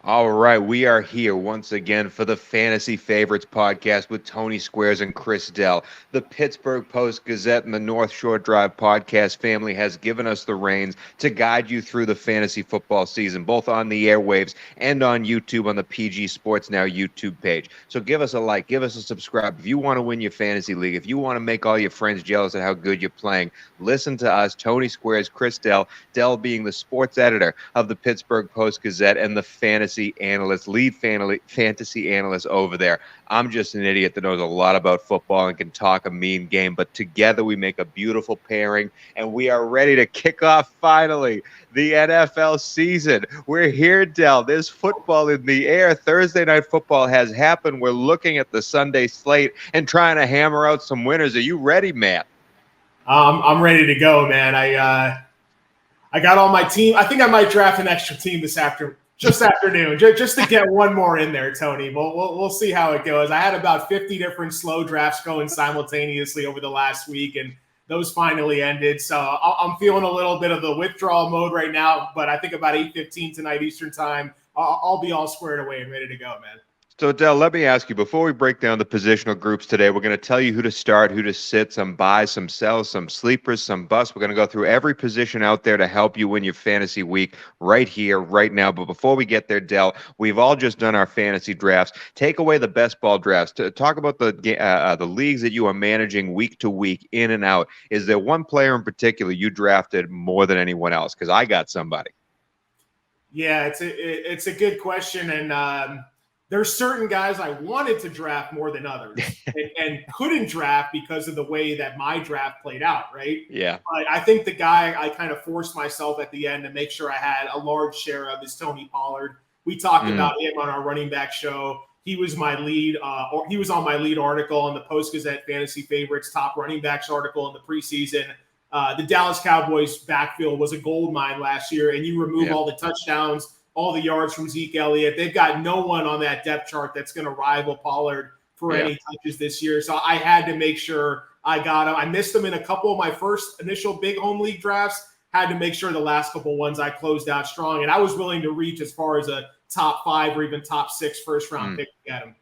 All right, we are here once again for the Fantasy Favorites podcast with Tony Squares and Chris Dell. The Pittsburgh Post-Gazette and the North Shore Drive podcast family has given us the reins to guide you through the fantasy football season, both on the airwaves and on YouTube on the PG Sports Now YouTube page. So give us a like, give us a subscribe. If you want to win your fantasy league, if you want to make all your friends jealous at how good you're playing, listen to us, Tony Squares, Chris Dell, Dell being the sports editor of the Pittsburgh Post-Gazette and the fantasy analyst, lead fantasy analyst over there. I'm just an idiot that knows a lot about football and can talk a mean game, but together we make a beautiful pairing, and we are ready to kick off finally the NFL season. We're here, Dell. There's football in the air. Thursday night football has happened. We're looking at the Sunday slate and trying to hammer out some winners. Are you ready, man? I'm ready to go, man. I got all my team. I think I might draft an extra team this afternoon, just to get one more in there, Tony. We'll see how it goes. I had about 50 different slow drafts going simultaneously over the last week, and those finally ended. So I'm feeling a little bit of the withdrawal mode right now, but I think about 8:15 tonight Eastern time, I'll be all squared away and ready to go, man. So, Dell, let me ask you, before we break down the positional groups today, we're going to tell you who to start, who to sit, some buys, some sells, some sleepers, some busts. We're going to go through every position out there to help you win your fantasy week right here, right now. But before we get there, Dell, we've all just done our fantasy drafts. Take away the best ball drafts. To talk about the leagues that you are managing week to week, in and out. Is there one player in particular you drafted more than anyone else? Because I got somebody. Yeah, it's a good question, and there's certain guys I wanted to draft more than others and couldn't draft because of the way that my draft played out, right? Yeah. But I think the guy I kind of forced myself at the end to make sure I had a large share of is Tony Pollard. We talked about him on our running back show. He was my lead, or he was on my lead article in the Post-Gazette Fantasy Favorites top running backs article in the preseason. The Dallas Cowboys backfield was a gold mine last year, and you remove all the touchdowns, all the yards from Zeke Elliott. They've got no one on that depth chart that's going to rival Pollard for any touches this year. So I had to make sure I got him. I missed him in a couple of my first initial big home league drafts. Had to make sure the last couple ones I closed out strong. And I was willing to reach as far as a top 5 or even top 6 first round pick to get him.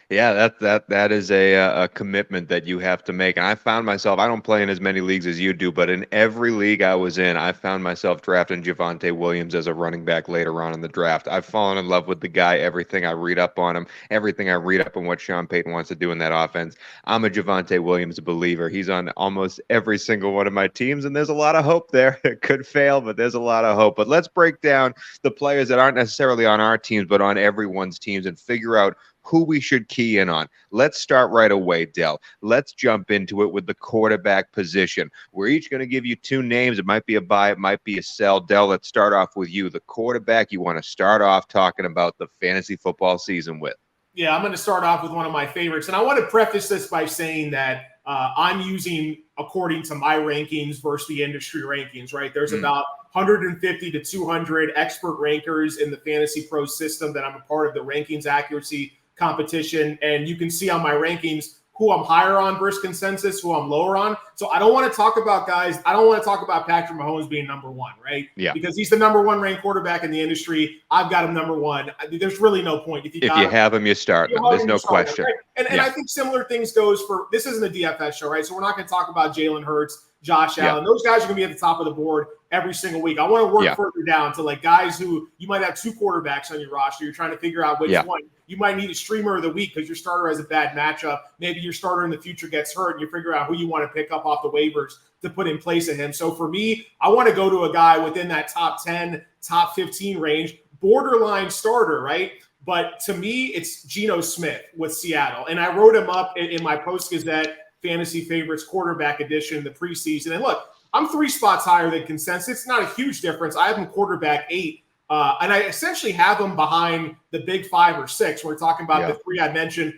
Yeah, that is a commitment that you have to make. And I found myself, I don't play in as many leagues as you do, but in every league I was in, I found myself drafting Javonte Williams as a running back later on in the draft. I've fallen in love with the guy, everything I read up on him, everything I read up on what Sean Payton wants to do in that offense. I'm a Javonte Williams believer. He's on almost every single one of my teams, and there's a lot of hope there. It could fail, but there's a lot of hope. But let's break down the players that aren't necessarily on our teams, but on everyone's teams and figure out who we should key in on. Let's start right away, Dell. Let's jump into it with the quarterback position. We're each going to give you 2 names. It might be a buy, it might be a sell. Dell, let's start off with you, the quarterback you want to start off talking about the fantasy football season with. Yeah, I'm going to start off with one of my favorites. And I want to preface this by saying that I'm using according to my rankings versus the industry rankings, right? There's about 150 to 200 expert rankers in the Fantasy Pro system that I'm a part of the rankings accuracy competition, and you can see on my rankings who I'm higher on versus consensus, who I'm lower on. So I don't want to talk about guys. I don't want to talk about Patrick Mahomes being number 1, right? Yeah. Because he's the number 1 ranked quarterback in the industry. I've got him number 1. There's really no point. If you have him, you start him. There's no question. Right? And I think similar things goes for, this isn't a DFS show, right? So we're not going to talk about Jalen Hurts, Josh Allen. Those guys are going to be at the top of the board every single week. I want to work further down to like guys who you might have 2 quarterbacks on your roster. You're trying to figure out which one. You might need a streamer of the week because your starter has a bad matchup. Maybe your starter in the future gets hurt and you figure out who you want to pick up off the waivers to put in place of him. So for me, I want to go to a guy within that top 10, top 15 range, borderline starter, right? But to me, it's Geno Smith with Seattle. And I wrote him up in my Post-Gazette Fantasy Favorites quarterback edition in the preseason. And look, I'm 3 spots higher than consensus. It's not a huge difference. I have him quarterback 8. And I essentially have them behind the big 5 or 6. We're talking about the 3 I mentioned,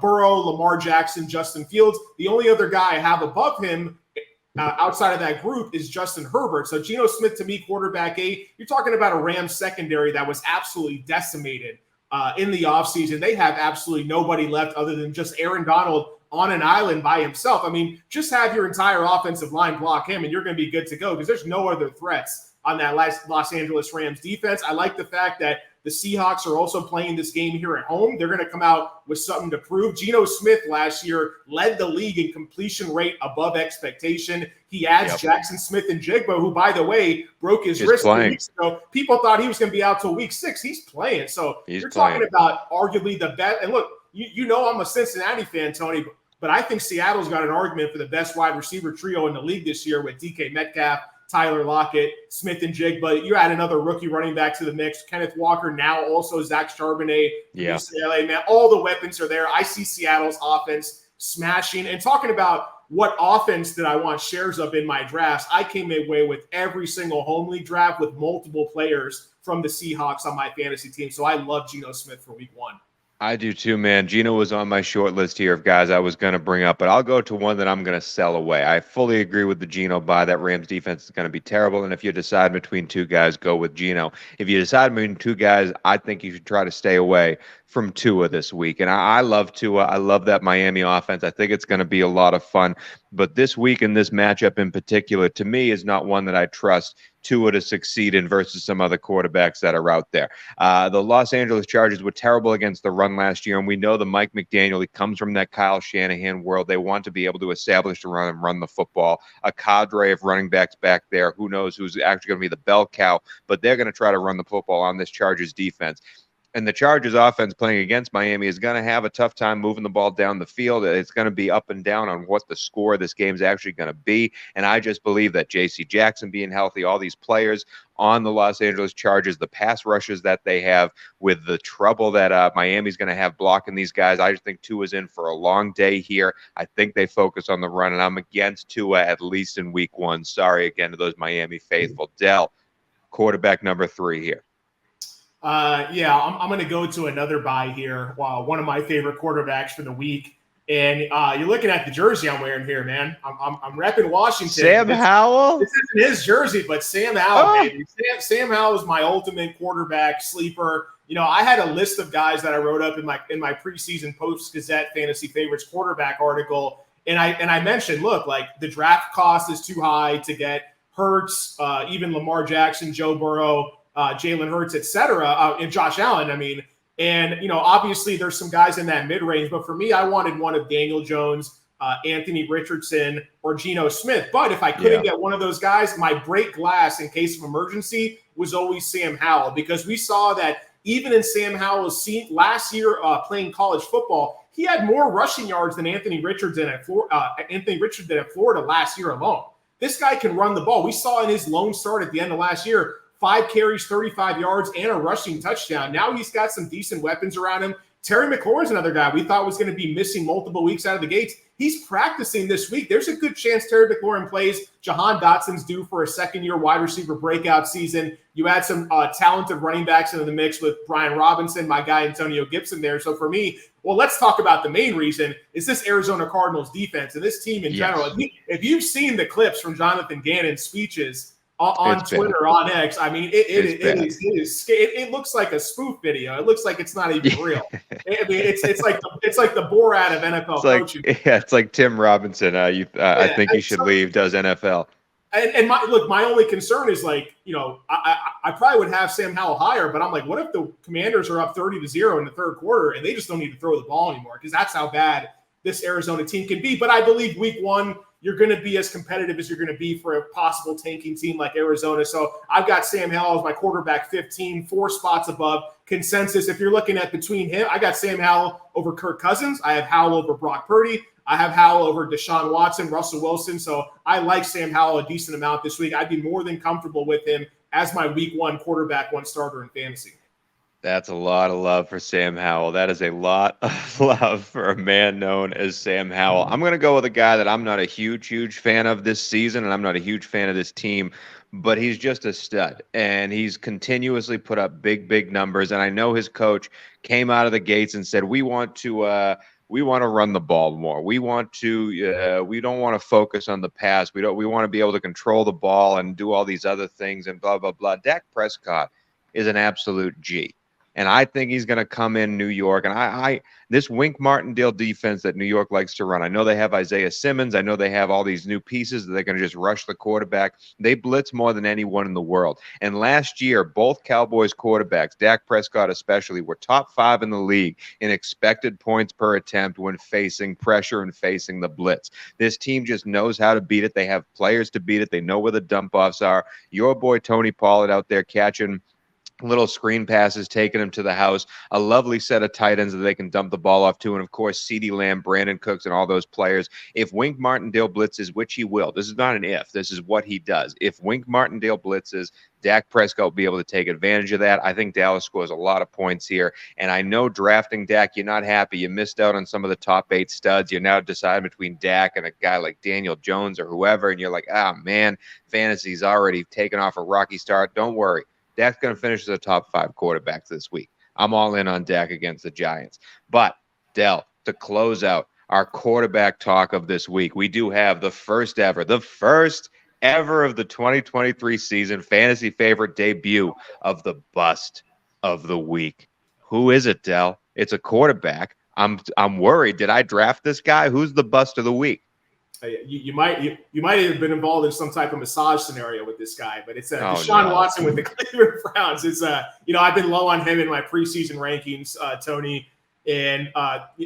Burrow, Lamar Jackson, Justin Fields. The only other guy I have above him outside of that group is Justin Herbert. So Geno Smith, to me, quarterback 8. You're talking about a Rams secondary that was absolutely decimated in the offseason. They have absolutely nobody left other than just Aaron Donald on an island by himself. I mean, just have your entire offensive line block him and you're going to be good to go because there's no other threats on that Los Angeles Rams defense. I like the fact that the Seahawks are also playing this game here at home. They're going to come out with something to prove. Geno Smith last year led the league in completion rate above expectation. He adds Jackson Smith-Njigba, who, by the way, broke his wrist 2 weeks ago. People thought he was going to be out till week 6. He's playing. So you're talking about arguably the best. And look, you know I'm a Cincinnati fan, Tony, but I think Seattle's got an argument for the best wide receiver trio in the league this year with DK Metcalf, Tyler Lockett, Smith-Njigba. You add another rookie running back to the mix. Kenneth Walker, now also Zach Charbonnet. UCLA, man, all the weapons are there. I see Seattle's offense smashing. And talking about what offense did I want shares of in my drafts, I came away with every single home league draft with multiple players from the Seahawks on my fantasy team. So I love Geno Smith for week 1. I do too, man. Geno was on my short list here of guys I was going to bring up, but I'll go to one that I'm going to sell away. I fully agree with the Geno buy. That Rams defense is going to be terrible, and if you decide between two guys, go with Geno. If you decide between two guys, I think you should try to stay away from Tua this week. And I love Tua. I love that Miami offense. I think it's going to be a lot of fun. But this week and this matchup in particular, to me, is not one that I trust Tua to succeed in versus some other quarterbacks that are out there. The Los Angeles Chargers were terrible against the run last year, and we know the Mike McDaniel, he comes from that Kyle Shanahan world. They want to be able to establish the run and run the football. A cadre of running backs back there. Who knows who's actually going to be the bell cow, but they're going to try to run the football on this Chargers defense. And the Chargers offense playing against Miami is going to have a tough time moving the ball down the field. It's going to be up and down on what the score of this game is actually going to be. And I just believe that J.C. Jackson being healthy, all these players on the Los Angeles Chargers, the pass rushes that they have with the trouble that Miami's going to have blocking these guys, I just think Tua's in for a long day here. I think they focus on the run, and I'm against Tua at least in week 1. Sorry again to those Miami faithful. Dell, quarterback number 3 here. I'm going to go to another buy here. One of my favorite quarterbacks for the week. And you're looking at the jersey I'm wearing here, man. I'm repping Washington. Sam Howell? This isn't his jersey, but Sam Howell, baby. Sam Howell is my ultimate quarterback sleeper. You know, I had a list of guys that I wrote up in my preseason Post-Gazette Fantasy Favorites quarterback article. And I mentioned, look, like the draft cost is too high to get Hurts, even Lamar Jackson, Joe Burrow, Jalen Hurts, et cetera, and Josh Allen, And, you know, obviously there's some guys in that mid-range, but for me, I wanted one of Daniel Jones, Anthony Richardson, or Geno Smith. But if I couldn't get one of those guys, my break glass in case of emergency was always Sam Howell, because we saw that even in Sam Howell's last year playing college football, he had more rushing yards than Anthony Richardson at Florida last year alone. This guy can run the ball. We saw in his lone start at the end of last year, 5 carries, 35 yards, and a rushing touchdown. Now he's got some decent weapons around him. Terry McLaurin's another guy we thought was going to be missing multiple weeks out of the gates. He's practicing this week. There's a good chance Terry McLaurin plays. Jahan Dotson's due for a second-year wide receiver breakout season. You add some talented running backs into the mix with Brian Robinson, my guy Antonio Gibson there. So for me, well, let's talk about the main reason is this Arizona Cardinals defense and this team in general. If you've seen the clips from Jonathan Gannon's speeches on Twitter, on X, it looks like a spoof video. It looks like it's not even real. It's like the Borat of NFL coaching. It's like Tim Robinson. I think he should leave. Does NFL? And my only concern is I probably would have Sam Howell higher, but I'm like, what if the Commanders are up 30-0 in the third quarter and they just don't need to throw the ball anymore? Because that's how bad this Arizona team can be. But I believe week 1, you're going to be as competitive as you're going to be for a possible tanking team like Arizona. So I've got Sam Howell as my quarterback 15, 4 spots above consensus. If you're looking at between him, I got Sam Howell over Kirk Cousins. I have Howell over Brock Purdy. I have Howell over Deshaun Watson, Russell Wilson. So I like Sam Howell a decent amount this week. I'd be more than comfortable with him as my week 1 quarterback, 1 starter in fantasy. That's a lot of love for Sam Howell. That is a lot of love for a man known as Sam Howell. I'm going to go with a guy that I'm not a huge fan of this season, and I'm not a huge fan of this team, but he's just a stud, and he's continuously put up big numbers. And I know his coach came out of the gates and said, we want to run the ball more. We don't want to focus on the pass. We want to be able to control the ball and do all these other things and blah, blah, blah. Dak Prescott is an absolute G. And I think he's going to come in New York. And this Wink Martindale defense that New York likes to run, I know they have Isaiah Simmons. I know they have all these new pieces that they're going to just rush the quarterback. They blitz more than anyone in the world. And last year, both Cowboys quarterbacks, Dak Prescott especially, were top 5 in the league in expected points per attempt when facing pressure and facing the blitz. This team just knows how to beat it. They have players to beat it. They know where the dump offs are. Your boy Tony Pollard out there catching little screen passes, taking him to the house, a lovely set of tight ends that they can dump the ball off to, and of course, CeeDee Lamb, Brandon Cooks, and all those players. If Wink Martindale blitzes, which he will, this is not an if, this is what he does. If Wink Martindale blitzes, Dak Prescott will be able to take advantage of that. I think Dallas scores a lot of points here, and I know drafting Dak, you're not happy. You missed out on some of the top 8 studs. You're now deciding between Dak and a guy like Daniel Jones or whoever, and you're like, man, fantasy's already taken off a rocky start. Don't worry. Dak's going to finish as a top 5 quarterback this week. I'm all in on Dak against the Giants. But, Del, to close out our quarterback talk of this week, we do have the first ever of the 2023 season fantasy favorite debut of the bust of the week. Who is it, Del? It's a quarterback. I'm worried. Did I draft this guy? Who's the bust of the week? You might have been involved in some type of massage scenario with this guy, but it's Deshaun Watson with the Cleveland Browns. It's I've been low on him in my preseason rankings, Tony, and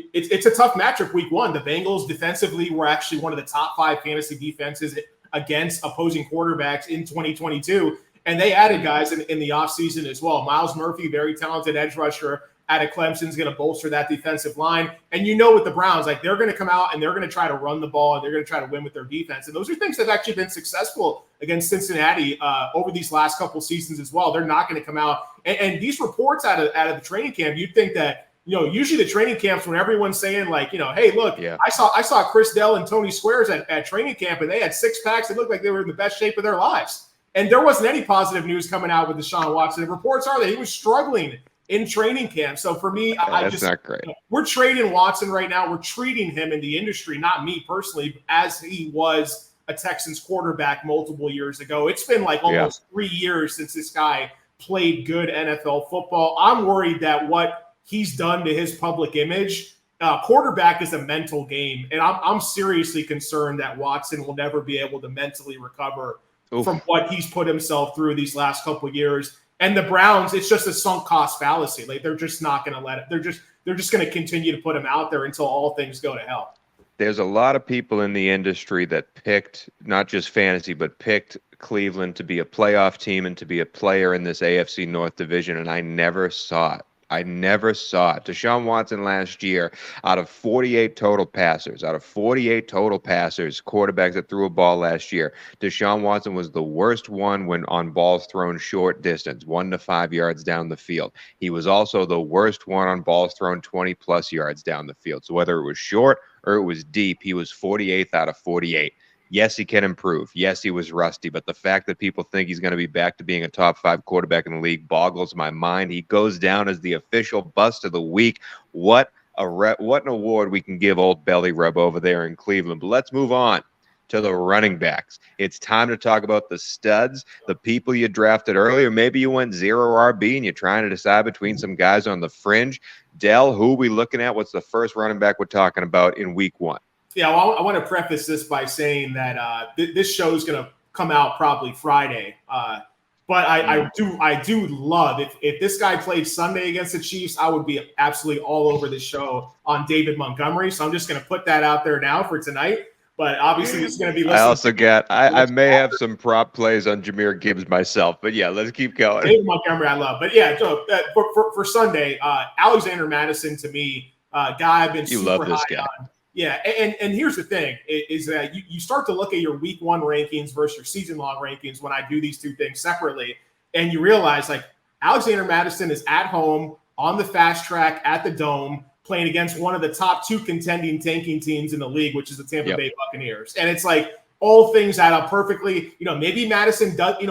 it's a tough matchup week 1. The Bengals defensively were actually one of the top 5 fantasy defenses against opposing quarterbacks in 2022, and they added guys in the offseason as well. Myles Murphy, very talented edge rusher out of Clemson, is going to bolster that defensive line. And with the Browns, like, they're going to come out and they're going to try to run the ball and they're going to try to win with their defense. And those are things that have actually been successful against Cincinnati over these last couple seasons as well. They're not going to come out. And these reports out of the training camp, you'd think that, usually the training camps when everyone's saying like, hey, look, yeah. I saw Chris Dell and Tony Squares at training camp and they had 6 packs. It looked like they were in the best shape of their lives. And there wasn't any positive news coming out with Deshaun Watson. The reports are that he was struggling in training camp. So for me, that's not great. We're trading Watson right now. We're treating him in the industry, not me personally, as he was a Texans quarterback multiple years ago. It's been like almost 3 years since this guy played good NFL football. I'm worried that what he's done to his public image, quarterback is a mental game. And I'm seriously concerned that Watson will never be able to mentally recover from what he's put himself through these last couple of years. And the Browns, it's just a sunk cost fallacy. Like, they're just not going to let it. They're just going to continue to put him out there until all things go to hell. There's a lot of people in the industry that picked not just fantasy, but picked Cleveland to be a playoff team and to be a player in this AFC North division, and I never saw it. Deshaun Watson last year, out of 48 total passers, quarterbacks that threw a ball last year, Deshaun Watson was the worst one when on balls thrown short distance, 1 to 5 yards down the field. He was also the worst one on balls thrown 20-plus yards down the field. So whether it was short or it was deep, he was 48th out of 48. Yes, he can improve. Yes, he was rusty, but the fact that people think he's going to be back to being a top 5 quarterback in the league boggles my mind. He goes down as the official bust of the week. What an award we can give old Belly Rub over there in Cleveland. But let's move on to the running backs. It's time to talk about the studs, the people you drafted earlier. Maybe you went 0 RB and you're trying to decide between some guys on the fringe. Del, who are we looking at? What's the first running back we're talking about in week 1? Yeah, well, I want to preface this by saying that this show is going to come out probably Friday. But I do love if this guy played Sunday against the Chiefs, I would be absolutely all over this show on David Montgomery. So I'm just going to put that out there now for tonight. But obviously, it's going to be. I may have some prop plays on Jahmyr Gibbs myself, but yeah, let's keep going. David Montgomery, I love, but yeah, so, for Sunday, Alexander Mattison to me, guy I've been super high on. Yeah, and here's the thing, is that you start to look at your week 1 rankings versus your season-long rankings when I do these two things separately, and you realize, like, Alexander Mattison is at home on the fast track at the Dome playing against one of the top 2 contending tanking teams in the league, which is the Tampa Bay Buccaneers. And it's like all things add up perfectly. Maybe Madison does,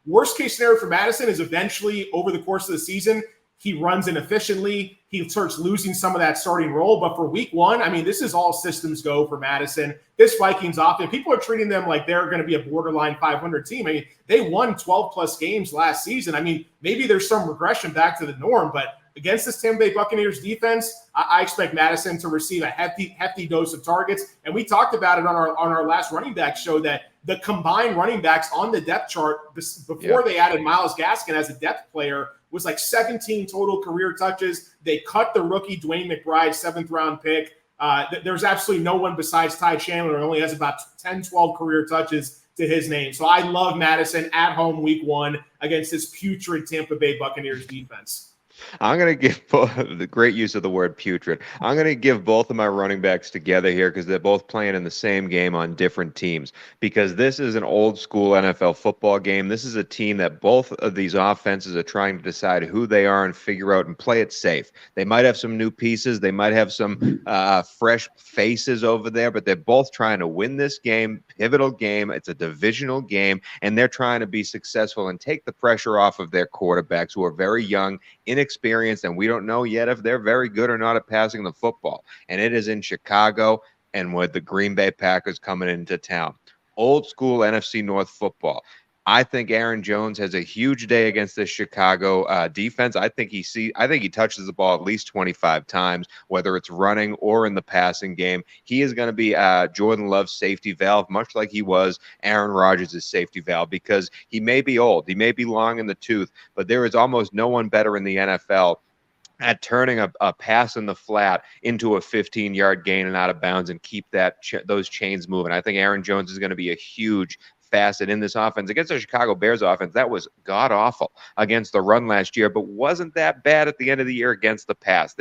worst-case scenario for Madison is eventually over the course of the season, he runs inefficiently. He starts losing some of that starting role. But for week 1, I mean, this is all systems go for Madison. This Vikings offense, people are treating them like they're going to be a borderline 500 team. I mean, they won 12-plus games last season. I mean, maybe there's some regression back to the norm, but against this Tampa Bay Buccaneers defense, I expect Madison to receive a hefty dose of targets. And we talked about it on our last running back show that the combined running backs on the depth chart before they added Myles Gaskin as a depth player was like 17 total career touches. They cut the rookie Dwayne McBride 7th-round pick. There's absolutely no one besides Ty Chandler who only has about 10, 12 career touches to his name. So I love Madison at home week 1 against this putrid Tampa Bay Buccaneers defense. I'm going to give the great use of the word putrid. I'm going to give both of my running backs together here because they're both playing in the same game on different teams. Because this is an old school NFL football game. This is a team that both of these offenses are trying to decide who they are and figure out and play it safe. They might have some new pieces. They might have some fresh faces over there, but they're both trying to win this game, pivotal game. It's a divisional game, and they're trying to be successful and take the pressure off of their quarterbacks who are very young, inexperienced, and we don't know yet if they're very good or not at passing the football. And it is in Chicago and with the Green Bay Packers coming into town. Old school NFC North football. I think Aaron Jones has a huge day against this Chicago defense. I think he touches the ball at least 25 times, whether it's running or in the passing game. He is going to be Jordan Love's safety valve, much like he was Aaron Rodgers' safety valve, because he may be old, he may be long in the tooth, but there is almost no one better in the NFL at turning a pass in the flat into a 15-yard gain and out of bounds and keep those chains moving. I think Aaron Jones is going to be a huge facet in this offense. Against the Chicago Bears offense, that was god-awful against the run last year, but wasn't that bad at the end of the year against the pass.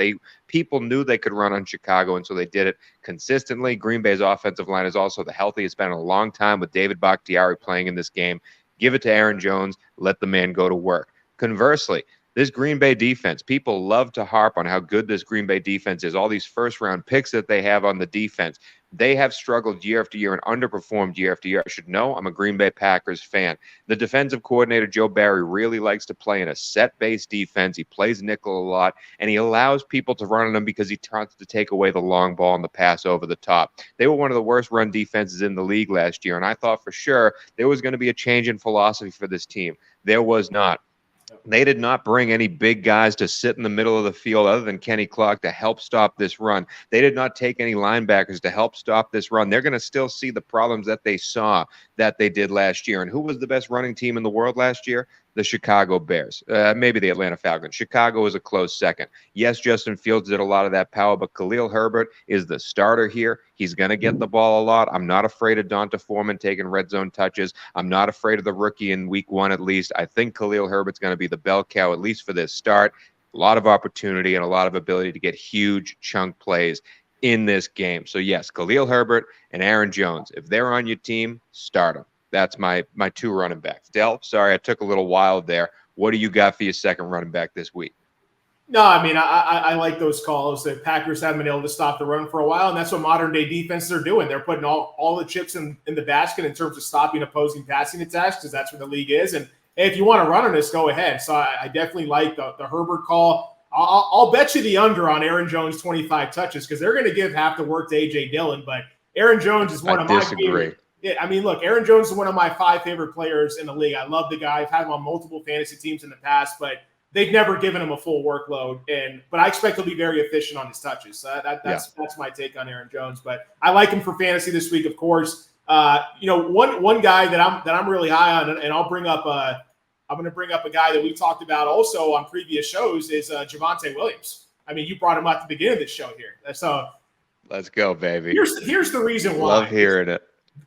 People knew they could run on Chicago, and so they did it consistently. Green Bay's offensive line is also the healthiest it's been in a long time with David Bakhtiari playing in this game. Give it to Aaron Jones. Let the man go to work. Conversely, this Green Bay defense, people love to harp on how good this Green Bay defense is. All these first-round picks that they have on the defense, they have struggled year after year and underperformed year after year. I should know. I'm a Green Bay Packers fan. The defensive coordinator, Joe Barry, really likes to play in a set-based defense. He plays nickel a lot, and he allows people to run on him because he tries to take away the long ball and the pass over the top. They were one of the worst run defenses in the league last year, and I thought for sure there was going to be a change in philosophy for this team. There was not. They did not bring any big guys to sit in the middle of the field other than Kenny Clark to help stop this run. They did not take any linebackers to help stop this run. They're going to still see the problems that they saw that they did last year. And who was the best running team in the world last year? The Chicago Bears, maybe the Atlanta Falcons. Chicago is a close second. Yes, Justin Fields did a lot of that power, but Khalil Herbert is the starter here. He's going to get the ball a lot. I'm not afraid of Donta Foreman taking red zone touches. I'm not afraid of the rookie in week 1 at least. I think Khalil Herbert's going to be the bell cow, at least for this start. A lot of opportunity and a lot of ability to get huge chunk plays in this game. So, yes, Khalil Herbert and Aaron Jones. If they're on your team, start them. That's my 2 running backs. Del, sorry, I took a little wild there. What do you got for your second running back this week? No, I mean, I like those calls. The Packers haven't been able to stop the run for a while, and that's what modern-day defenses are doing. They're putting all the chips in the basket in terms of stopping opposing passing attacks because that's where the league is. And hey, if you want to run on this, go ahead. So I definitely like the Herbert call. I'll bet you the under on Aaron Jones' 25 touches because they're going to give half the work to A.J. Dillon, but Aaron Jones is one of my favorite. Yeah, I mean, look, Aaron Jones is one of my 5 favorite players in the league. I love the guy. I've had him on multiple fantasy teams in the past, but they've never given him a full workload. But I expect he'll be very efficient on his touches. So that's my take on Aaron Jones. But I like him for fantasy this week, of course. One guy that I'm really high on, and I'm going to bring up a guy that we talked about also on previous shows is Javonte Williams. I mean, you brought him up at the beginning of this show here. So let's go, baby. Here's the reason why. Love hearing it.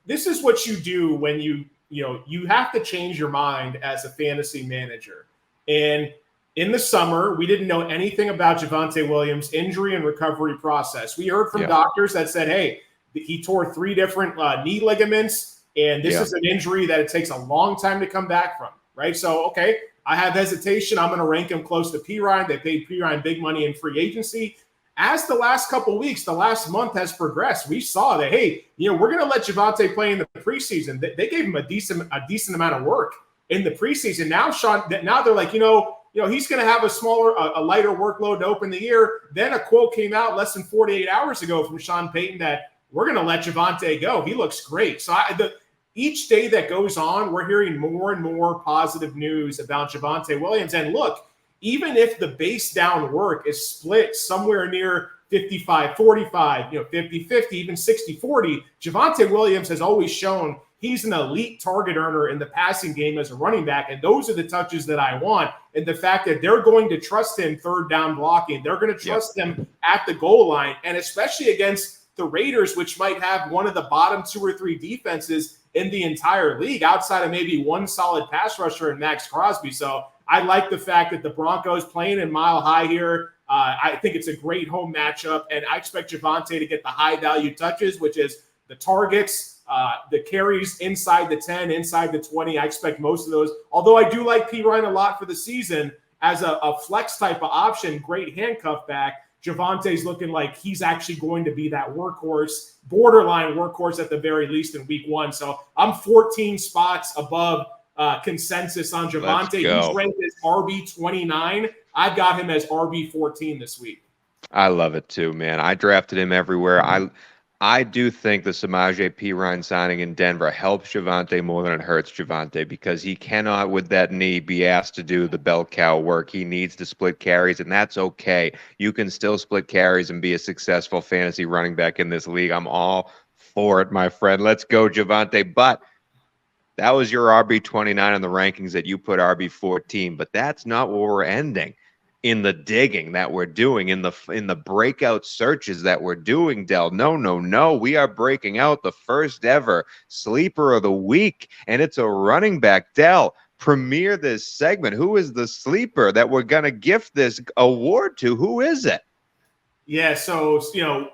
This is what you do when you have to change your mind as a fantasy manager. And in the summer, we didn't know anything about Javonte Williams' injury and recovery process. We heard from doctors that said, hey, he tore 3 different knee ligaments, and this is an injury that it takes a long time to come back from, right? So, okay, I have hesitation. I'm going to rank him close to Perine. They paid Perine big money in free agency. As the last couple of weeks, the last month has progressed, we saw that, hey, we're going to let Javonte play in the preseason. They gave him a decent amount of work in the preseason. Now they're like, he's going to have a lighter workload to open the year. Then a quote came out less than 48 hours ago from Sean Payton that we're going to let Javonte go. He looks great. So each day that goes on, we're hearing more and more positive news about Javonte Williams. And look, even if the base down work is split somewhere near 55-45, 50-50, even 60-40, Javonte Williams has always shown he's an elite target earner in the passing game as a running back, and those are the touches that I want. And the fact that they're going to trust him third down blocking, they're going to trust him at the goal line, and especially against the Raiders, which might have one of the bottom 2 or 3 defenses in the entire league, outside of maybe one solid pass rusher in Max Crosby. So I like the fact that the Broncos playing in Mile High here. I think it's a great home matchup, and I expect Javonte to get the high-value touches, which is the targets, the carries inside the 10, inside the 20. I expect most of those. Although I do like P. Ryan a lot for the season as a flex type of option, great handcuff back. Javonte's looking like he's actually going to be that workhorse, borderline workhorse at the very least in week 1. So I'm 14 spots above consensus on Javonte. He's ranked as RB29. I've got him as RB14 this week. I love it too, man. I drafted him everywhere. I do think the Samaje Perine signing in Denver helps Javonte more than it hurts Javonte, because he cannot, with that knee, be asked to do the bell cow work. He needs to split carries, and that's okay. You can still split carries and be a successful fantasy running back in this league. I'm all for it, my friend. Let's go, Javonte. But that was your RB29 in the rankings that you put RB14, but that's not where we're ending. In the digging that we're doing, in the breakout searches that we're doing, Del. No. We are breaking out the first ever sleeper of the week, and it's a running back. Del, premiere this segment. Who is the sleeper that we're going to gift this award to? Who is it? Yeah, so,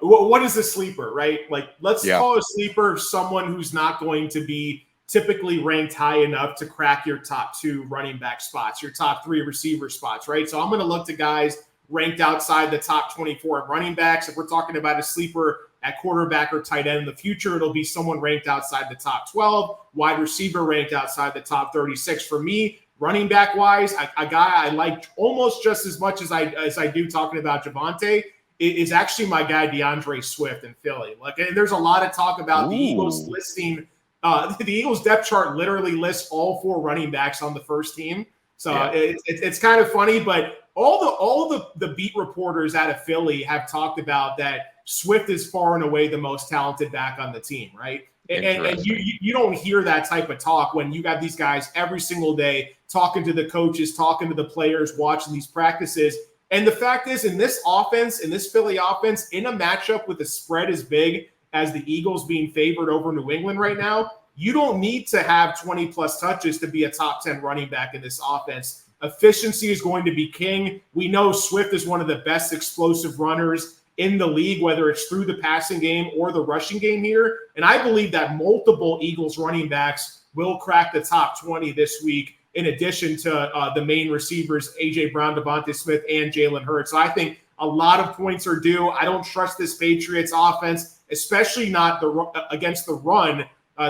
what is a sleeper, right? Like, let's call a sleeper someone who's not going to be typically ranked high enough to crack your top 2 running back spots, your top 3 receiver spots, right? So I'm going to look to guys ranked outside the top 24 running backs. If we're talking about a sleeper at quarterback or tight end in the future, it'll be someone ranked outside the top 12, wide receiver ranked outside the top 36. For me, running back wise, a guy I like almost just as much as I do talking about Javonte is actually my guy DeAndre Swift in Philly. And there's a lot of talk about the Eagles listing. The Eagles depth chart literally lists all 4 running backs on the first team. So it's kind of funny, but all the beat reporters out of Philly have talked about that Swift is far and away the most talented back on the team, right? And you don't hear that type of talk when you got these guys every single day talking to the coaches, talking to the players, watching these practices. And the fact is, in this offense, in this Philly offense, in a matchup with a spread as big as the Eagles being favored over New England right now, you don't need to have 20-plus touches to be a top 10 running back in this offense. Efficiency is going to be king. We know Swift is one of the best explosive runners in the league, whether it's through the passing game or the rushing game here. And I believe that multiple Eagles running backs will crack the top 20 this week, in addition to the main receivers, A.J. Brown, Devontae Smith, and Jalen Hurts. So I think a lot of points are due. I don't trust this Patriots offense, especially not against the run.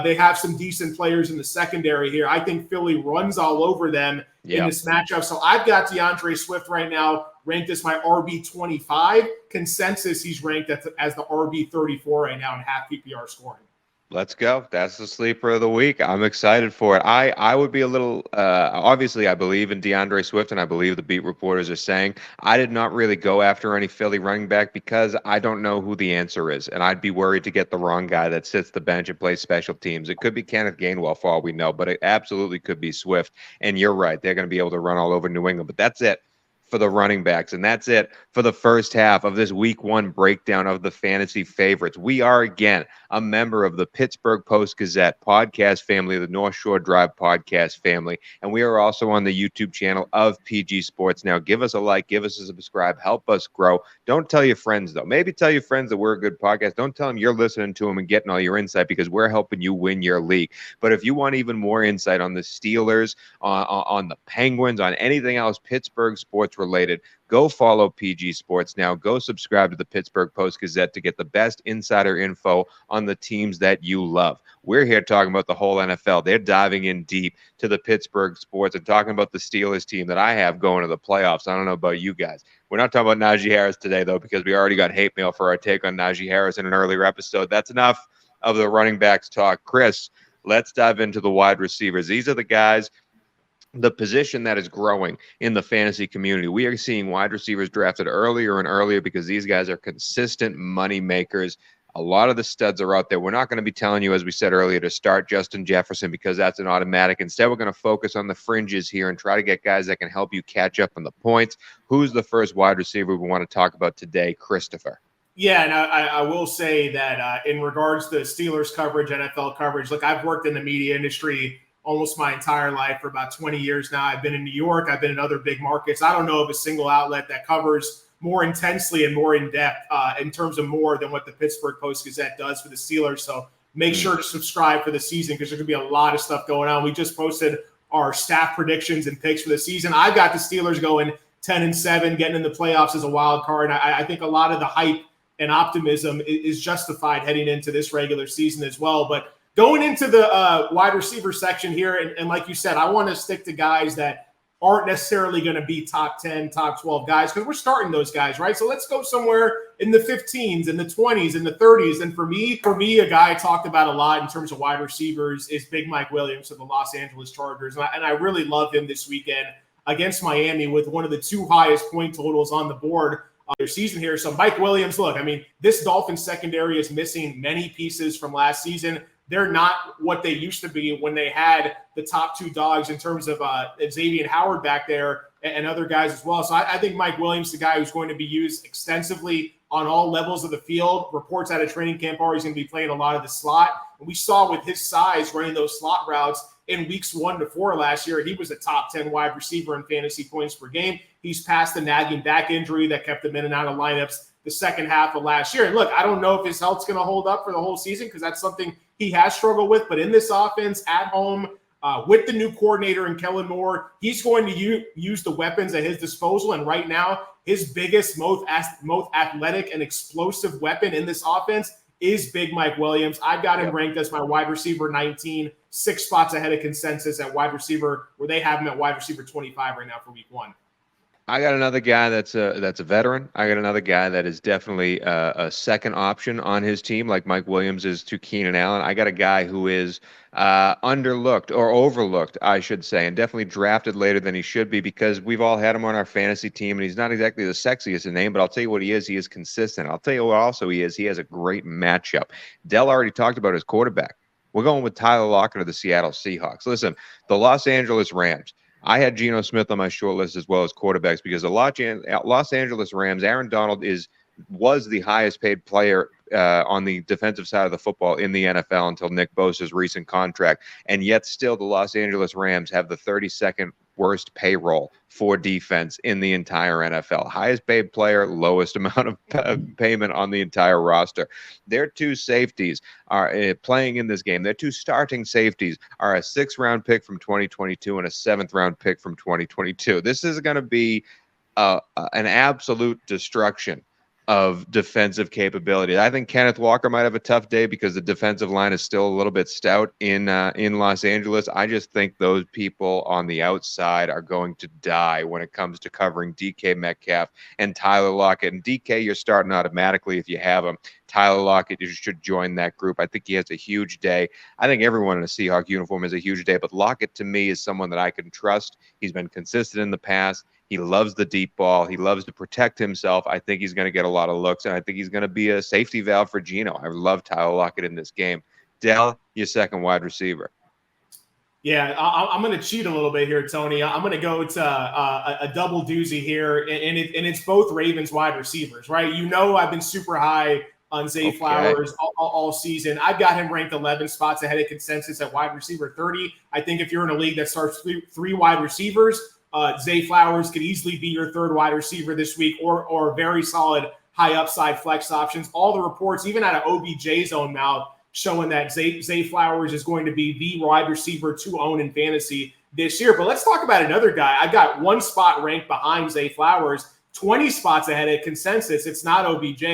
They have some decent players in the secondary here. I think Philly runs all over them in this matchup. So I've got DeAndre Swift right now ranked as my RB25. Consensus, he's ranked as the RB34 right now in half PPR scoring. Let's go. That's the sleeper of the week. I'm excited for it. I would be a little, obviously I believe in DeAndre Swift, and I believe the beat reporters are saying I did not really go after any Philly running back because I don't know who the answer is. And I'd be worried to get the wrong guy that sits the bench and plays special teams. It could be Kenneth Gainwell for all we know, but it absolutely could be Swift. And you're right. They're going to be able to run all over New England, but that's it for the running backs. And that's it for the first half of this week 1 breakdown of the fantasy favorites. We are again a member of the Pittsburgh Post-Gazette podcast family, the North Shore Drive podcast family. And we are also on the YouTube channel of PG Sports. Now, give us a like, give us a subscribe, help us grow. Don't tell your friends, though. Maybe tell your friends that we're a good podcast. Don't tell them you're listening to them and getting all your insight, because we're helping you win your league. But if you want even more insight on the Steelers, on the Penguins, on anything else Pittsburgh sports related, go follow PG Sports now. Go subscribe to the Pittsburgh Post-Gazette to get the best insider info on the teams that you love. We're here talking about the whole NFL. They're diving in deep to the Pittsburgh sports and talking about the Steelers team that I have going to the playoffs. I don't know about you guys. We're not talking about Najee Harris today, though, because we already got hate mail for our take on Najee Harris in an earlier episode. That's enough of the running backs talk. Chris, let's dive into the wide receivers. These are the guys the position that is growing in the fantasy community. We are seeing wide receivers drafted earlier and earlier because these guys are consistent money makers. A lot of the studs are out there. We're not going to be telling you, as we said earlier, to start Justin Jefferson because that's an automatic. Instead, we're going to focus on the fringes here and try to get guys that can help you catch up on the points. Who's the first wide receiver we want to talk about today, Christopher? Yeah, and I will say that in regards to Steelers coverage, NFL coverage, look, I've worked in the media industry almost my entire life for about 20 years now. I've been in New York. I've been in other big markets. I don't know of a single outlet that covers more intensely and more in depth in terms of more than what the Pittsburgh Post-Gazette does for the Steelers. So make sure to subscribe for the season because there's going to be a lot of stuff going on. We just posted our staff predictions and picks for the season. I've got the Steelers going 10-7, getting in the playoffs as a wild card. I think a lot of the hype and optimism is justified heading into this regular season as well. But going into the wide receiver section here, and like you said, I want to stick to guys that aren't necessarily going to be top 10, top 12 guys because we're starting those guys, right? So let's go somewhere in the 15s, in the 20s, in the 30s. And for me, a guy I talked about a lot in terms of wide receivers is Big Mike Williams of the Los Angeles Chargers. And I really love him this weekend against Miami with one of the two highest point totals on the board their season here. So Mike Williams, look, I mean, this Dolphins secondary is missing many pieces from last season. They're not what they used to be when they had the top two dogs in terms of Xavier Howard back there and other guys as well. So I think Mike Williams, the guy who's going to be used extensively on all levels of the field. Reports out of training camp are he's going to be playing a lot of the slot. And we saw with his size running those slot routes in weeks 1 to 4 last year, he was a top 10 wide receiver in fantasy points per game. He's past the nagging back injury that kept him in and out of lineups the second half of last year. And look, I don't know if his health's going to hold up for the whole season because that's something he has struggled with. But in this offense at home with the new coordinator in Kellen Moore, he's going to use the weapons at his disposal. And right now, his biggest, most athletic and explosive weapon in this offense is Big Mike Williams. I've got him ranked as my wide receiver 19, 6 spots ahead of consensus at wide receiver, where they have him at wide receiver 25 right now for week 1. I got another guy that's a veteran. I got another guy that is definitely a second option on his team, like Mike Williams is to Keenan Allen. I got a guy who is underlooked or overlooked, I should say, and definitely drafted later than he should be because we've all had him on our fantasy team, and he's not exactly the sexiest name, but I'll tell you what he is. He is consistent. I'll tell you what also he is. He has a great matchup. Dell already talked about his quarterback. We're going with Tyler Lockett of the Seattle Seahawks. Listen, the Los Angeles Rams. I had Geno Smith on my short list as well as quarterbacks because the Los Angeles Rams, Aaron Donald was the highest paid player on the defensive side of the football in the NFL until Nick Bosa's recent contract. And yet still the Los Angeles Rams have the 32nd worst payroll for defense in the entire NFL. Highest paid player, lowest amount of payment on the entire roster. Their two safeties are playing in this game. Their two starting safeties are a 6th-round pick from 2022 and a 7th-round pick from 2022. This is going to be an absolute destruction of defensive capability. I think Kenneth Walker might have a tough day because the defensive line is still a little bit stout in Los Angeles. I just think those people on the outside are going to die when it comes to covering DK Metcalf and Tyler Lockett. And DK, you're starting automatically if you have him. Tyler Lockett, you should join that group. I think he has a huge day. I think everyone in a Seahawk uniform has a huge day, but Lockett to me is someone that I can trust. He's been consistent in the past. He loves the deep ball. He loves to protect himself. I think he's going to get a lot of looks, and I think he's going to be a safety valve for Geno. I love Tyler Lockett in this game. Dell, your second wide receiver. Yeah, I'm going to cheat a little bit here, Tony. I'm going to go to a double doozy here, and it's both Ravens wide receivers, right? You know I've been super high on Zay Flowers all season. I've got him ranked 11 spots ahead of consensus at wide receiver 30. I think if you're in a league that starts three wide receivers, Zay Flowers could easily be your 3rd wide receiver this week or very solid high upside flex options. All the reports, even out of OBJ's own mouth, showing that Zay Flowers is going to be the wide receiver to own in fantasy this year. But let's talk about another guy. I've got 1 spot ranked behind Zay Flowers, 20 spots ahead of consensus. It's not OBJ.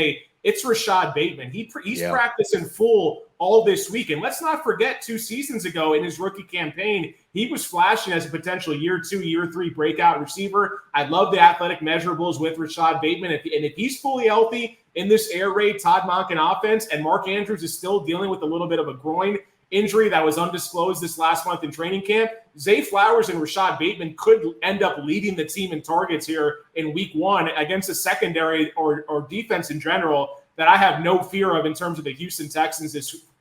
It's Rashad Bateman. He's practicing full all this week. And let's not forget 2 seasons ago in his rookie campaign, he was flashing as a potential year 2, year 3 breakout receiver. I love the athletic measurables with Rashad Bateman. If he's fully healthy in this air raid Todd Monken offense, and Mark Andrews is still dealing with a little bit of a groin injury that was undisclosed this last month in training camp, Zay Flowers and Rashad Bateman could end up leading the team in targets here in week 1 against a secondary or defense in general that I have no fear of in terms of the Houston Texans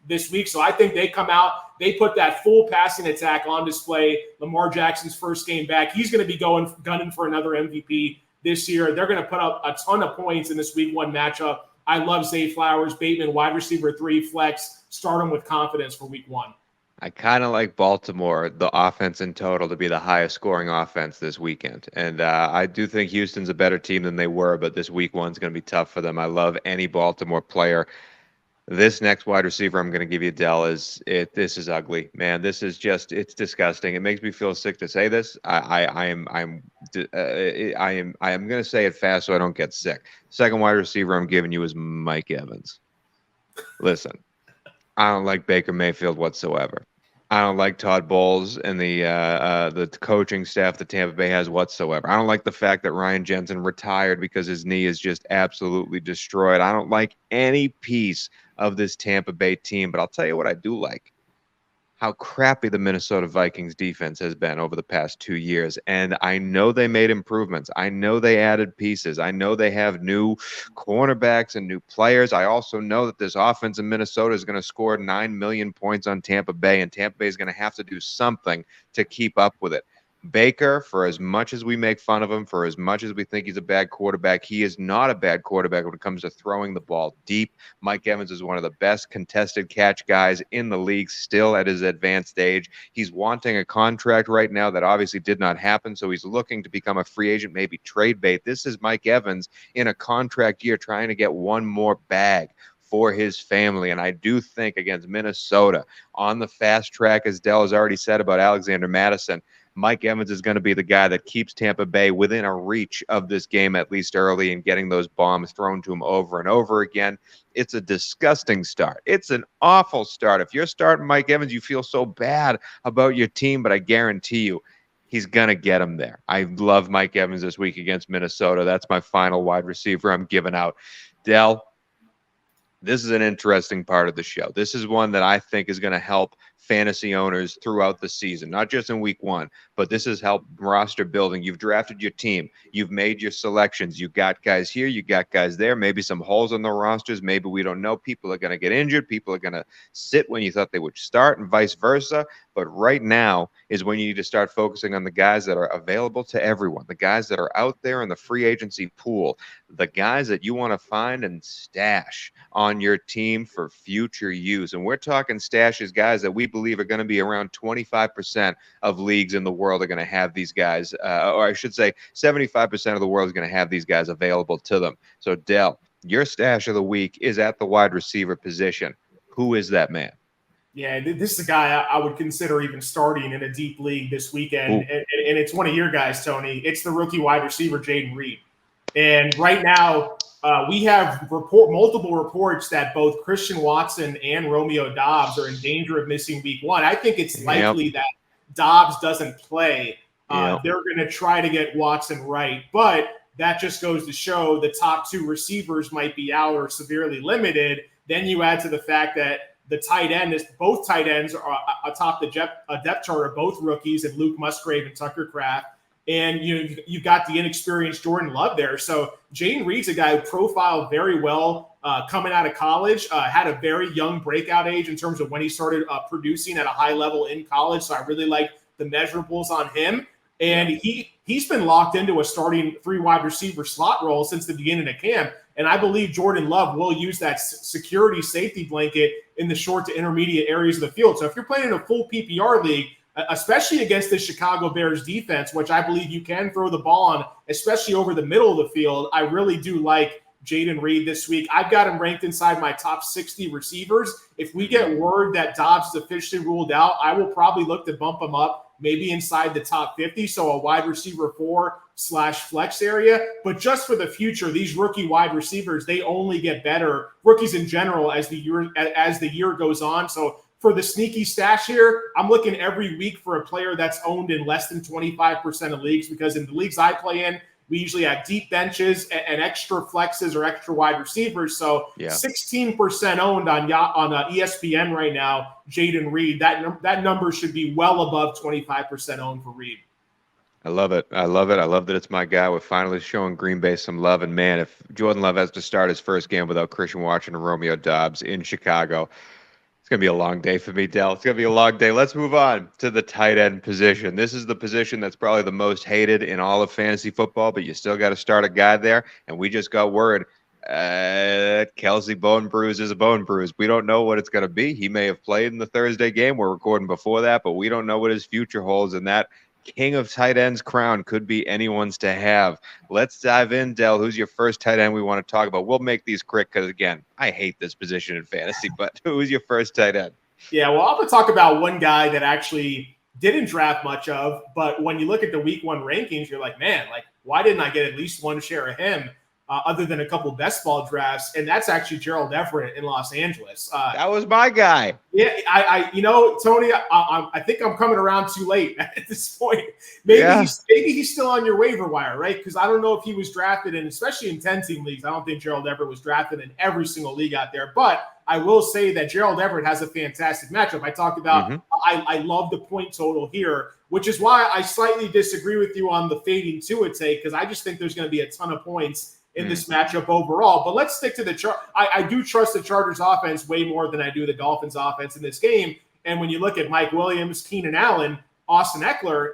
this week. So I think they come out, they put that full passing attack on display. Lamar Jackson's first game back. He's going to be gunning for another MVP this year. They're going to put up a ton of points in this week 1 matchup. I love Zay Flowers, Bateman, wide receiver 3, flex. Start him with confidence for week 1. I kind of like Baltimore, the offense in total, to be the highest scoring offense this weekend. And I do think Houston's a better team than they were, but this week 1's going to be tough for them. I love any Baltimore player. This next wide receiver I'm going to give you, Dell, this is ugly, man. This is just, it's disgusting. It makes me feel sick to say this. I am going to say it fast so I don't get sick. Second wide receiver I'm giving you is Mike Evans. Listen, I don't like Baker Mayfield whatsoever. I don't like Todd Bowles and the coaching staff that Tampa Bay has whatsoever. I don't like the fact that Ryan Jensen retired because his knee is just absolutely destroyed. I don't like any piece of this Tampa Bay team, but I'll tell you what I do like. How crappy the Minnesota Vikings defense has been over the past 2 years. And I know they made improvements. I know they added pieces. I know they have new cornerbacks and new players. I also know that this offense in Minnesota is going to score 9 million points on Tampa Bay, and Tampa Bay is going to have to do something to keep up with it. Baker, for as much as we make fun of him, for as much as we think he's a bad quarterback, he is not a bad quarterback when it comes to throwing the ball deep. Mike Evans is one of the best contested catch guys in the league still at his advanced age. He's wanting a contract right now that obviously did not happen, so he's looking to become a free agent, maybe trade bait. This is Mike Evans in a contract year trying to get one more bag for his family. And I do think against Minnesota on the fast track, as Dell has already said about Alexander Mattison, Mike Evans is going to be the guy that keeps Tampa Bay within a reach of this game, at least early, and getting those bombs thrown to him over and over again. It's a disgusting start. It's an awful start. If you're starting Mike Evans, you feel so bad about your team, but I guarantee you, he's going to get him there. I love Mike Evans this week against Minnesota. That's my final wide receiver I'm giving out. Dell, this is an interesting part of the show. This is one that I think is going to help fantasy owners throughout the season, not just in week 1, but this has helped roster building. You've drafted your team. You've made your selections. You got guys here. You got guys there. Maybe some holes on the rosters. Maybe we don't know. People are going to get injured. People are going to sit when you thought they would start and vice versa. But right now is when you need to start focusing on the guys that are available to everyone, the guys that are out there in the free agency pool, the guys that you want to find and stash on your team for future use. And we're talking stashes, guys that we believe are going to be around 25% of leagues in the world are going to have these guys, or I should say 75% of the world is going to have these guys available to them. So Dell, your stash of the week is at the wide receiver position. Who is that man? Yeah, this is a guy I would consider even starting in a deep league this weekend. And it's one of your guys, Tony. It's the rookie wide receiver, Jayden Reed. And right now, we have multiple reports that both Christian Watson and Romeo Doubs are in danger of missing week 1. I think it's likely that Doubs doesn't play. They're going to try to get Watson right. But that just goes to show the top 2 receivers might be out or severely limited. Then you add to the fact that the tight end both tight ends are atop the depth chart are both rookies, and Luke Musgrave and Tucker Kraft. And you've got the inexperienced Jordan Love there. So Jayden Reed's a guy who profiled very well coming out of college, had a very young breakout age in terms of when he started producing at a high level in college. So I really like the measurables on him. And he's been locked into a starting 3 wide receiver slot role since the beginning of camp. And I believe Jordan Love will use that security safety blanket in the short to intermediate areas of the field. So if you're playing in a full PPR league, especially against the Chicago Bears defense, which I believe you can throw the ball on, especially over the middle of the field, I really do like Jayden Reed this week. I've got him ranked inside my top 60 receivers. If we get word that Doubs is officially ruled out, I will probably look to bump him up maybe inside the top 50, so a wide receiver 4/flex area. But just for the future, these rookie wide receivers, they only get better, rookies in general, as the year goes on. So for the sneaky stash here, I'm looking every week for a player that's owned in less than 25% of leagues, because in the leagues I play in, We usually have deep benches and extra flexes or extra wide receivers. So 16% owned on ESPN right now, Jayden Reed. That number should be well above 25% owned for Reed. I love it. I love it. I love that it's my guy. We're finally showing Green Bay some love. And man, if Jordan Love has to start his first game without Christian Watson and Romeo Doubs in Chicago, it's going to be a long day for me, Dell. It's going to be a long day. Let's move on to the tight end position. This is the position that's probably the most hated in all of fantasy football, but you still got to start a guy there. And we just got word Kelsey bone bruise is a bone bruise. We don't know what it's going to be. He may have played in the Thursday game. We're recording before that, but we don't know what his future holds. And that king of tight ends crown could be anyone's to have. Let's dive in, Dell. Who's your first tight end we want to talk about? We'll make these quick because, again, I hate this position in fantasy, but who's your first tight end? Yeah, well, I'm going to talk about one guy that actually didn't draft much of, but when you look at the week 1 rankings, you're like, man, like, why didn't I get at least one share of him other than a couple best ball drafts? And that's actually Gerald Everett in Los Angeles. That was my guy. Yeah, Tony, I think I'm coming around too late at this point. Maybe he's still on your waiver wire, right? Because I don't know if he was drafted, and especially in 10-team leagues, I don't think Gerald Everett was drafted in every single league out there. But I will say that Gerald Everett has a fantastic matchup. I talked about I love the point total here, which is why I slightly disagree with you on the fading Tua take, because I just think there's going to be a ton of points in this matchup overall. But let's stick to the I do trust the Chargers offense way more than I do the Dolphins offense in this game. And when you look at Mike Williams, Keenan Allen, Austin Eckler,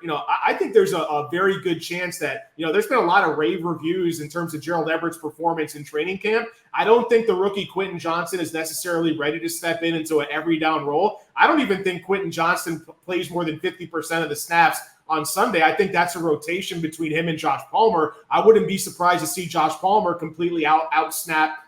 I think there's a very good chance that, there's been a lot of rave reviews in terms of Gerald Everett's performance in training camp. I don't think the rookie Quentin Johnson is necessarily ready to step into an every down role. I don't even think Quentin Johnson plays more than 50% of the snaps on Sunday. I think that's a rotation between him and Josh Palmer. I wouldn't be surprised to see Josh Palmer completely out-snap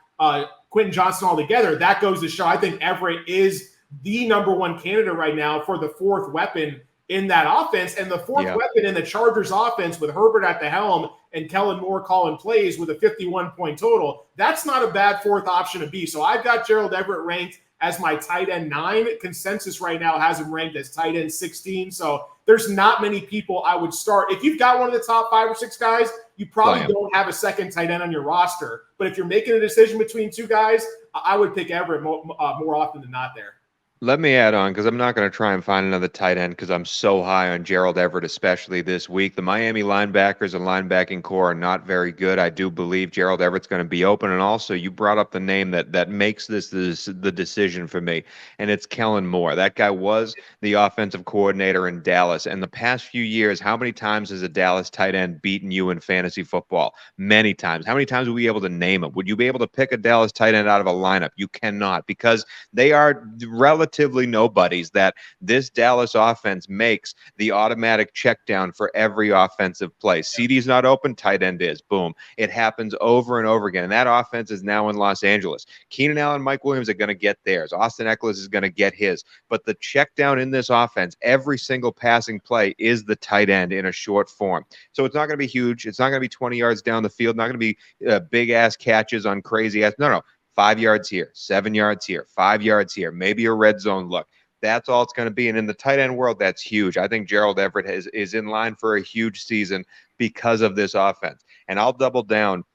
Quentin Johnson altogether. That goes to show I think Everett is the number one candidate right now for the fourth weapon in that offense. And the fourth weapon in the Chargers offense with Herbert at the helm and Kellen Moore calling plays with a 51-point total, that's not a bad fourth option to be. So I've got Gerald Everett ranked as my tight end 9. Consensus right now has him ranked as tight end 16. So there's not many people I would start. If you've got one of the top 5 or 6 guys, you probably don't have a second tight end on your roster. But if you're making a decision between 2 guys, I would pick Everett more often than not there. Let me add on, because I'm not going to try and find another tight end because I'm so high on Gerald Everett, especially this week. The Miami linebackers and linebacking core are not very good. I do believe Gerald Everett's going to be open. And also, you brought up the name that makes this the decision for me, and it's Kellen Moore. That guy was the offensive coordinator in Dallas. And the past few years, how many times has a Dallas tight end beaten you in fantasy football? Many times. How many times were we able to name them? Would you be able to pick a Dallas tight end out of a lineup? You cannot, because they are relatively nobodies that this Dallas offense makes the automatic check down for every offensive play. CD's not open, tight end is. Boom. It happens over and over again. And that offense is now in Los Angeles. Keenan Allen, Mike Williams are going to get theirs. Austin Eckler is going to get his. But the check down in this offense, every single passing play is the tight end in a short form. So it's not going to be huge. It's not going to be 20 yards down the field. Not going to be big ass catches on crazy ass. No. 5 yards here, 7 yards here, 5 yards here, maybe a red zone look. That's all it's going to be. And in the tight end world, that's huge. I think Gerald Everett is in line for a huge season because of this offense. And I'll double down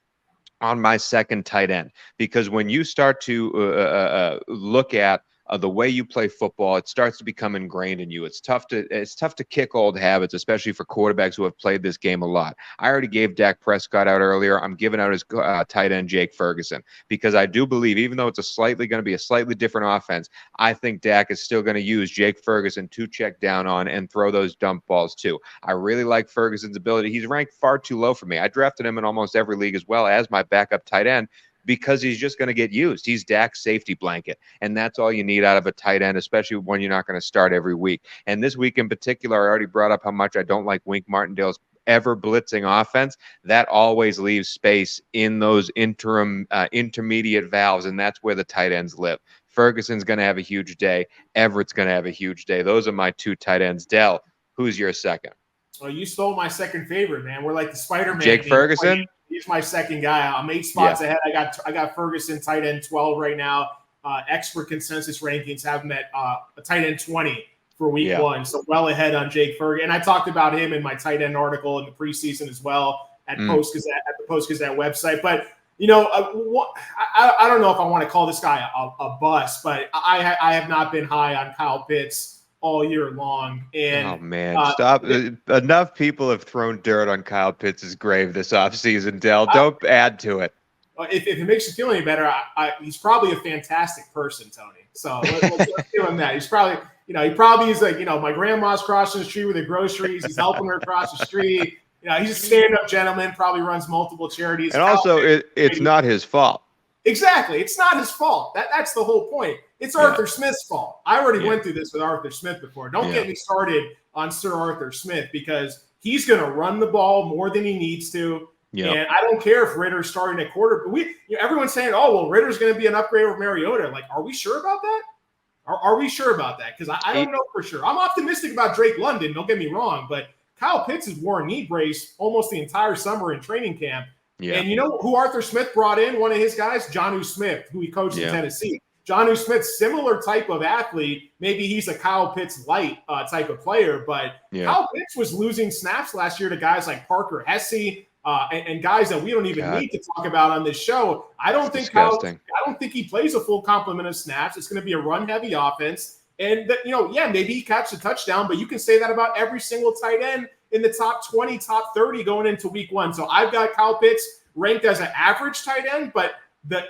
on my second tight end, because when you start to look at the way you play football, it starts to become ingrained in you. It's tough to kick old habits, especially for quarterbacks who have played this game a lot. I already gave Dak Prescott out earlier. I'm giving out his tight end Jake Ferguson, because I do believe, even though it's going to be a slightly different offense, I think Dak is still going to use Jake Ferguson to check down on and throw those dump balls too. I really like Ferguson's ability. He's ranked far too low for me. I drafted him in almost every league as well as my backup tight end, because he's just going to get used. He's Dak's safety blanket, and that's all you need out of a tight end, especially when you're not going to start every week. And this week in particular, I already brought up how much I don't like Wink Martindale's ever blitzing offense. That always leaves space in those intermediate valves, and that's where the tight ends live. Ferguson's going to have a huge day. Everett's going to have a huge day. Those are my 2 tight ends. Dell, who's your second? Oh, you stole my second favorite, man. We're like the Spider-Man. Jake Ferguson? He's my second guy. I'm 8 spots ahead. I got Ferguson tight end 12 right now. Expert consensus rankings have him at a tight end 20 for week 1. So well ahead on Jake Ferguson. And I talked about him in my tight end article in the preseason as well. at Post Gazette at the Post Gazette website. But I don't know if I want to call this guy a bust, but I have not been high on Kyle Pitts all year long. And oh man, stop! Enough people have thrown dirt on Kyle Pitts' grave this offseason. Dell, don't add to it. If it makes you feel any better, he's probably a fantastic person, Tony. So let's give him that. He's probably, he probably is like, my grandma's crossing the street with her groceries. He's helping her across the street. He's a stand-up gentleman, probably runs multiple charities. And also, it's not his fault. Exactly. It's not his fault. That's the whole point. It's Arthur Smith's fault. I already went through this with Arthur Smith before. Don't get me started on Sir Arthur Smith, because he's going to run the ball more than he needs to. Yep. And I don't care if Ritter's starting at quarter. But everyone's saying, oh, well, Ritter's going to be an upgrade over Mariota. Like, are we sure about that? Are we sure about that? Because I don't know for sure. I'm optimistic about Drake London. Don't get me wrong. But Kyle Pitts has worn a knee brace almost the entire summer in training camp. Yeah. And you know who Arthur Smith brought in? One of his guys, Jonnu Smith, who he coached in Tennessee. Jonnu Smith, similar type of athlete. Maybe he's a Kyle Pitts light type of player. But Kyle Pitts was losing snaps last year to guys like Parker Hesse, and guys that we don't even need to talk about on this show. I don't think he plays a full complement of snaps. It's going to be a run-heavy offense. And, maybe he catches a touchdown, but you can say that about every single tight end in the top 20, top 30 going into week 1. So I've got Kyle Pitts ranked as an average tight end, but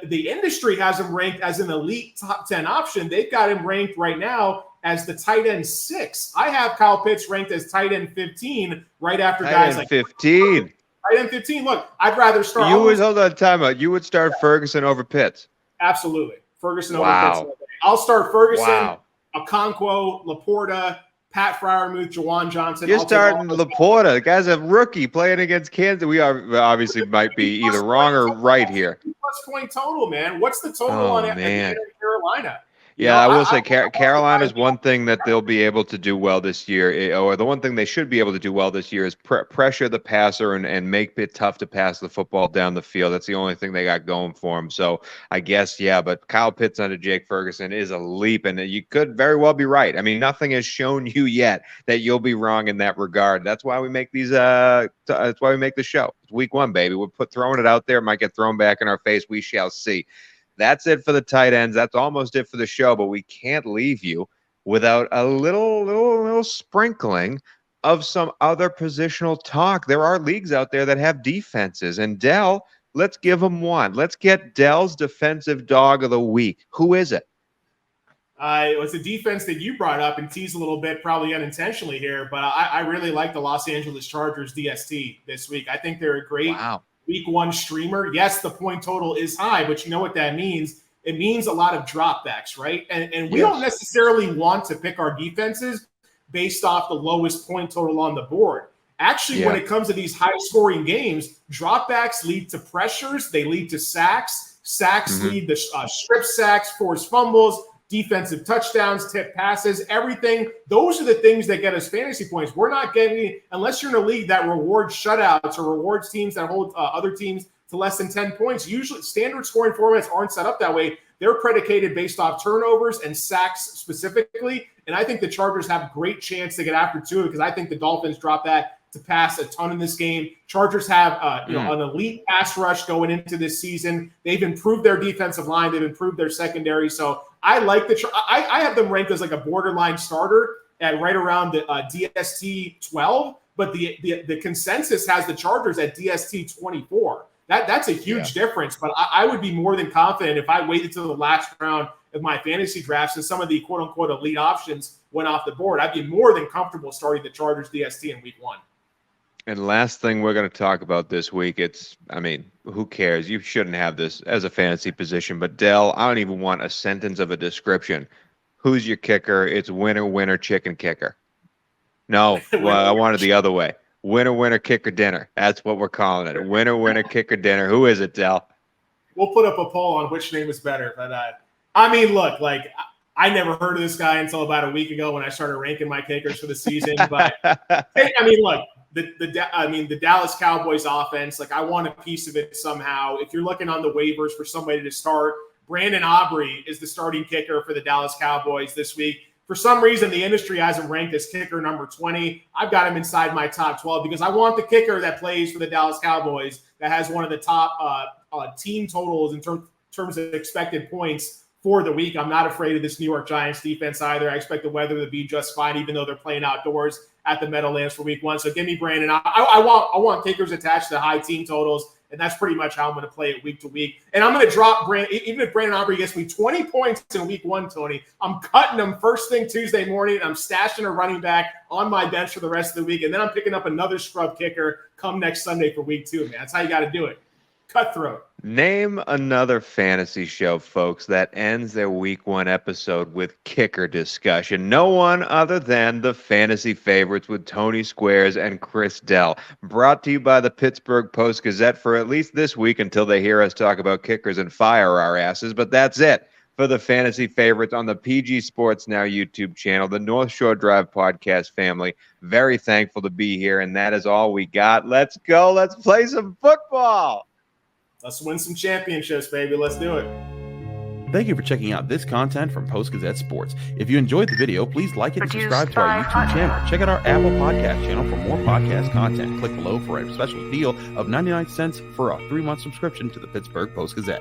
the industry has him ranked as an elite top 10 option. They've got him ranked right now as the tight end 6. I have Kyle Pitts ranked as tight end 15 right after guys like 15. Tight end 15. Look, I'd rather start. Hold on, time out. You would start Ferguson over Pitts. Absolutely. Ferguson over Pitts. I'll start Ferguson, Okonkwo, Laporta, Pat Freiermuth, Jawan Johnson. You're starting Laporta. The guy's a rookie playing against Kansas. We obviously might be either wrong or right here. 2+ point total, man. What's the total on Carolina? Yeah, I will say Carolina's one thing that they'll be able to do well this year, or the one thing they should be able to do well this year, is pressure the passer and make it tough to pass the football down the field. That's the only thing they got going for them. So I guess, but Kyle Pitts under Jake Ferguson is a leap, and you could very well be right. I mean, nothing has shown you yet that you'll be wrong in that regard. That's why we make these. That's why we make the show. It's week 1, baby. We're throwing it out there. It might get thrown back in our face. We shall see. That's it for the tight ends. That's almost it for the show, but we can't leave you without a little sprinkling of some other positional talk. There are leagues out there that have defenses, and Dell, let's give them one. Let's get Dell's defensive dog of the week. Who is it? It was a defense that you brought up and teased a little bit, probably unintentionally here, but I really like the Los Angeles Chargers DST this week. I think they're a great week 1 streamer. Yes, the point total is high, but you know what that means? It means a lot of dropbacks, right? And we don't necessarily want to pick our defenses based off the lowest point total on the board. Actually, when it comes to these high-scoring games, dropbacks lead to pressures. They lead to sacks. Sacks lead to strip sacks, forced fumbles, defensive touchdowns, tip passes, everything. Those are the things that get us fantasy points. We're not getting, unless you're in a league that rewards shutouts or rewards teams that hold other teams to less than 10 points. Usually standard scoring formats aren't set up that way. They're predicated based off turnovers and sacks specifically. And I think the Chargers have a great chance to get after 2 because I think the Dolphins drop that to pass a ton in this game. Chargers have an elite pass rush going into this season. They've improved their defensive line. They've improved their secondary. So I like I have them ranked as like a borderline starter at right around the DST 12, but the consensus has the Chargers at DST 24. That's a huge difference, but I would be more than confident if I waited till the last round of my fantasy drafts and some of the quote-unquote elite options went off the board. I'd be more than comfortable starting the Chargers DST in week 1. And last thing we're going to talk about this week, who cares? You shouldn't have this as a fantasy position. But, Dell, I don't even want a sentence of a description. Who's your kicker? It's winner, winner, chicken kicker. No, well, I wanted the other way. Winner, winner, kicker dinner. That's what we're calling it. Winner, winner, kicker dinner. Who is it, Dell? We'll put up a poll on which name is better. But, look, I never heard of this guy until about a week ago when I started ranking my kickers for the season. But, look. The Dallas Cowboys offense, I want a piece of it somehow. If you're looking on the waivers for somebody to start, Brandon Aubrey is the starting kicker for the Dallas Cowboys this week. For some reason, the industry has him ranked as kicker number 20. I've got him inside my top 12 because I want the kicker that plays for the Dallas Cowboys that has one of the top team totals in terms of expected points for the week. I'm not afraid of this New York Giants defense either. I expect the weather to be just fine, even though they're playing outdoors at the Meadowlands for week 1. So give me Brandon. I want kickers attached to high team totals, and that's pretty much how I'm going to play it week to week. And I'm going to drop Brandon. Even if Brandon Aubrey gets me 20 points in week 1, Tony, I'm cutting him first thing Tuesday morning. I'm stashing a running back on my bench for the rest of the week, and then I'm picking up another scrub kicker come next Sunday for week 2, man. That's how you got to do it. Cutthroat. Name another fantasy show, folks, that ends their week 1 episode with kicker discussion. No one other than the Fantasy Favorites with Tony Squares and Chris Dell. Brought to you by the Pittsburgh Post-Gazette for at least this week until they hear us talk about kickers and fire our asses. But that's it for the Fantasy Favorites on the PG Sports Now YouTube channel, the North Shore Drive podcast family. Very thankful to be here, and that is all we got. Let's go. Let's play some football. Let's win some championships, baby. Let's do it. Thank you for checking out this content from Post-Gazette Sports. If you enjoyed the video, please like it and subscribe to our YouTube channel. Check out our Apple Podcast channel for more podcast content. Click below for a special deal of 99 cents for a 3-month subscription to the Pittsburgh Post-Gazette.